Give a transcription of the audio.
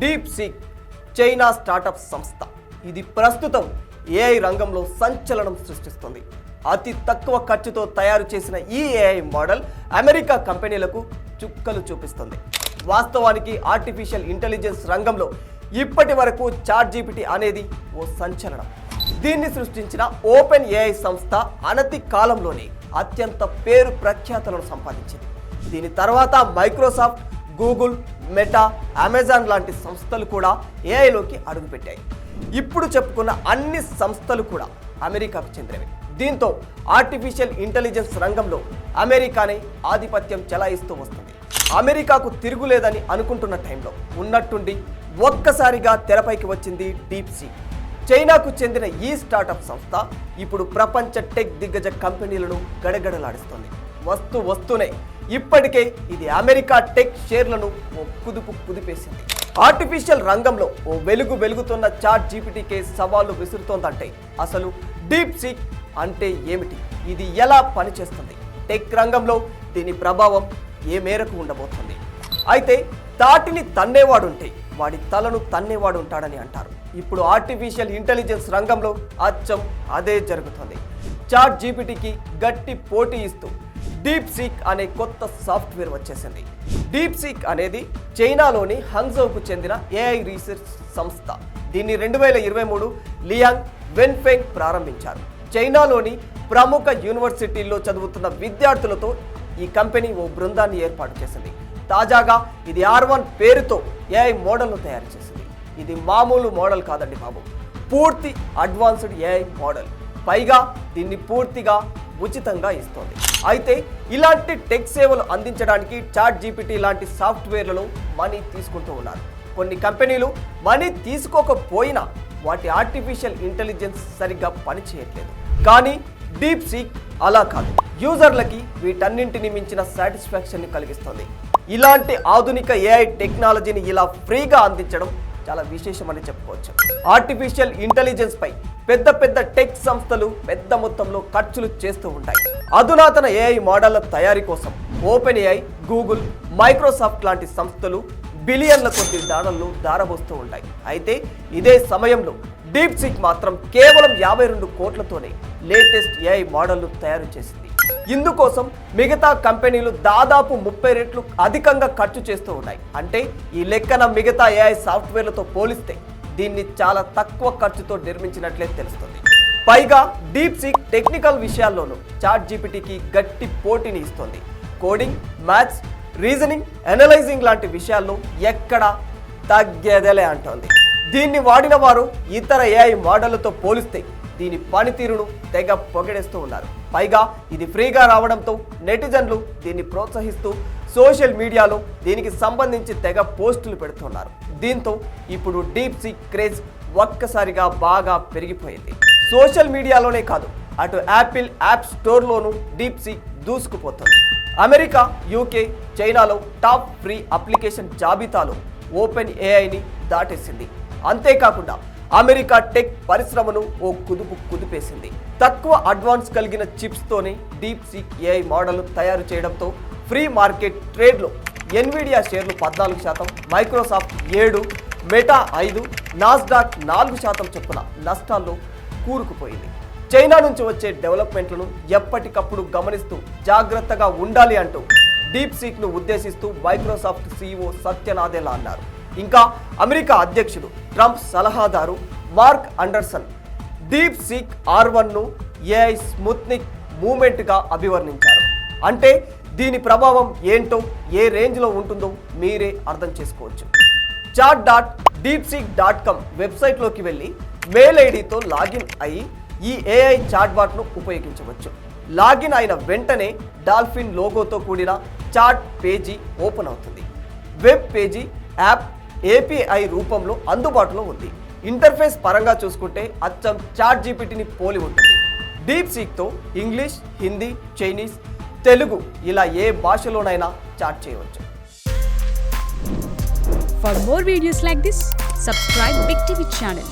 Deep seek China startup సంస్థ. ఇది ప్రస్తుతం ఏఐ రంగంలో సంచలనం సృష్టిస్తుంది. అతి తక్కువ ఖర్చుతో తయారు చేసిన ఈ ఏఐ మోడల్ అమెరికా కంపెనీలకు చుక్కలు చూపిస్తుంది. వాస్తవానికి ఆర్టిఫిషియల్ ఇంటెలిజెన్స్ రంగంలో ఇప్పటి వరకు చాట్‌జీపీటీ అనేది ఓ సంచలనం. దీన్ని సృష్టించిన ఓపెన్ ఏఐ సంస్థ అనతి కాలంలోనే అత్యంత పేరు ప్రఖ్యాతలను సంపాదించింది. దీని తర్వాత మైక్రోసాఫ్ట్, గూగుల్, మెటా, అమెజాన్ లాంటి సంస్థలు కూడా ఏఐలోకి అడుగుపెట్టాయి. ఇప్పుడు చెప్పుకున్న అన్ని సంస్థలు కూడా అమెరికాకు చెందినవి. దీంతో ఆర్టిఫిషియల్ ఇంటెలిజెన్స్ రంగంలో అమెరికానే ఆధిపత్యం చెలాయిస్తూ వస్తుంది. అమెరికాకు తిరుగులేదని అనుకుంటున్న టైంలో ఉన్నట్టుండి ఒక్కసారిగా తెరపైకి వచ్చింది డీప్ సీక్. చైనాకు చెందిన ఈ స్టార్టప్ సంస్థ ఇప్పుడు ప్రపంచ టెక్ దిగ్గజ కంపెనీలను గడగడలాడిస్తుంది. వస్తూనే ఇప్పటికే ఇది అమెరికా టెక్ షేర్లను ఓ కుదిపేసింది. ఆర్టిఫిషియల్ రంగంలో ఓ వెలుగుతున్న చాట్‌జీపీటీకే సవాళ్లు విసురుతోందంటే అసలు డీప్ సీక్ అంటే ఏమిటి? ఇది ఎలా పనిచేస్తుంది? టెక్ రంగంలో దీని ప్రభావం ఏ మేరకు ఉండబోతుంది? అయితే తాటిని తన్నేవాడుంటే వాడి తలను తన్నేవాడు ఉంటాడని అంటారు. ఇప్పుడు ఆర్టిఫిషియల్ ఇంటెలిజెన్స్ రంగంలో అచ్చం అదే జరుగుతుంది. చాట్‌జీపీటీకి గట్టి పోటీ ఇస్తూ డీప్ సీక్ అనే కొత్త సాఫ్ట్వేర్ వచ్చేసింది. డీప్ సీక్ అనేది చైనాలోని హంగ్జౌకు చెందిన ఏఐ రీసెర్చ్ సంస్థ. దీన్ని 2023 లియాంగ్ వెన్ఫెంగ్ ప్రారంభించారు. చైనాలోని ప్రముఖ యూనివర్సిటీల్లో చదువుతున్న విద్యార్థులతో ఈ కంపెనీ ఓ బృందాన్ని ఏర్పాటు చేసింది. తాజాగా ఇది R1 పేరుతో ఏఐ మోడల్ను తయారు చేసింది. ఇది మామూలు మోడల్ కాదండి బాబు, పూర్తి అడ్వాన్స్డ్ ఏఐ మోడల్. పైగా దీన్ని పూర్తిగా ఉచితంగా ఇస్తోంది. అయితే ఇలాంటి టెక్ సేవలు అందించడానికి చాట్‌జీపీటీ లాంటి సాఫ్ట్వేర్లను మనీ తీసుకుంటూ ఉన్నారు. కొన్ని కంపెనీలు మనీ తీసుకోకపోయినా వాటి ఆర్టిఫిషియల్ ఇంటెలిజెన్స్ సరిగ్గా పనిచేయట్లేదు. కానీ డీప్ సీక్ అలా కాదు. యూజర్లకి వీటన్నింటిని మించిన సాటిస్ఫాక్షన్ని కలిగిస్తుంది. ఇలాంటి ఆధునిక ఏఐ టెక్నాలజీని ఇలా ఫ్రీగా అందించడం చాలా విశేషమని చెప్పుకోవచ్చు. ఆర్టిఫిషియల్ ఇంటెలిజెన్స్ పై పెద్ద టెక్ సంస్థలు పెద్ద మొత్తంలో ఖర్చులు చేస్తూ ఉంటాయి. అధునాతన ఏఐ మోడళ్ల తయారీ కోసం ఓపెన్ ఏఐ, గూగుల్, మైక్రోసాఫ్ట్ లాంటి సంస్థలు బిలియన్ల కొద్ది డాలర్లు దారబోస్తూ ఉంటాయి. అయితే ఇదే సమయంలో డీప్ సీక్ మాత్రం కేవలం 52 కోట్లతోనే లేటెస్ట్ ఏఐ మోడళ్లు తయారు చేసింది. ఇందుకోసం మిగతా కంపెనీలు దాదాపు 30 రెట్లు అధికంగా ఖర్చు చేస్తూ ఉన్నాయి. అంటే ఈ లెక్కన మిగతా ఏఐ సాఫ్ట్వేర్లతో పోలిస్తే దీన్ని చాలా తక్కువ ఖర్చుతో నిర్మించినట్లే తెలుస్తుంది. పైగా డీప్ సీక్ టెక్నికల్ విషయాల్లోనూ చాట్‌జీపీటీకి గట్టి పోటీని ఇస్తుంది. కోడింగ్, మ్యాథ్స్, రీజనింగ్, అనలైజింగ్ లాంటి విషయాల్లో ఎక్కడా తగ్గేదేలే అంటోంది. దీన్ని వాడిన వారు ఇతర ఏఐ మోడళ్లతో పోలిస్తే దీని పనితీరును తెగ పొగిడేస్తూ ఉన్నారు. పైగా ఇది ఫ్రీగా రావడంతో నెటిజన్లు దీన్ని ప్రోత్సహిస్తూ సోషల్ మీడియాలో దీనికి సంబంధించి తెగ పోస్టులు పెడుతున్నారు. దీంతో ఇప్పుడు డీప్ సీక్ క్రేజ్ ఒక్కసారిగా బాగా పెరిగిపోయింది. సోషల్ మీడియాలోనే కాదు, అటు యాపిల్ యాప్ స్టోర్లోనూ డీప్ సీక్ దూసుకుపోతుంది. అమెరికా, యూకే, చైనాలో టాప్ ఫ్రీ అప్లికేషన్ జాబితాలో ఓపెన్ ఏఐని దాటేసింది. అంతేకాకుండా అమెరికా టెక్ పరిశ్రమను ఓ కుదిపేసింది. తక్కువ అడ్వాన్స్ కలిగిన చిప్స్తోనే డీప్ సీక్ ఏఐ మోడల్ తయారు చేయడంతో ఫ్రీ మార్కెట్ ట్రేడ్లో ఎన్విడియా షేర్లు 14%, మైక్రోసాఫ్ట్ 7%, మెటా 5%, నాస్డాక్ 4% చొప్పున నష్టాల్లో కూరుకుపోయింది. చైనా నుంచి వచ్చే డెవలప్మెంట్లను ఎప్పటికప్పుడు గమనిస్తూ జాగ్రత్తగా ఉండాలి అంటూ డీప్ సీక్ను ఉద్దేశిస్తూ మైక్రోసాఫ్ట్ CEO సత్య నాదెల్లా అన్నారు. ఇంకా అమెరికా అధ్యక్షుడు ట్రంప్ సలహాదారు మార్క్ అండర్సన్ డీప్ సీక్ R1ను ఏఐ స్మూత్నింగ్ మూవ్మెంట్గా అభివర్ణించారు. అంటే దీని ప్రభావం ఏంటో, ఏ రేంజ్లో ఉంటుందో మీరే అర్థం చేసుకోవచ్చు. chat.deepseek.com వెబ్సైట్లోకి వెళ్ళి మెయిల్ ఐడితో లాగిన్ అయ్యి ఈ ఏఐ చాట్బాట్ను ఉపయోగించవచ్చు. లాగిన్ అయిన వెంటనే డాల్ఫిన్ లోగోతో కూడిన చాట్ పేజీ ఓపెన్ అవుతుంది. వెబ్ పేజీ యాప్ API రూపంలో అందుబాటులో ఉంది. ఇంటర్ఫేస్ పరంగా చూసుకుంటే అచ్చం చాట్‌జీపీటీని పోలి ఉంటుంది. డీప్ సీక్తో ఇంగ్లీష్, హిందీ, చైనీస్, తెలుగు ఇలా ఏ భాషలోనైనా చాట్ చేయవచ్చు. For more videos like this, subscribe Big TV channel.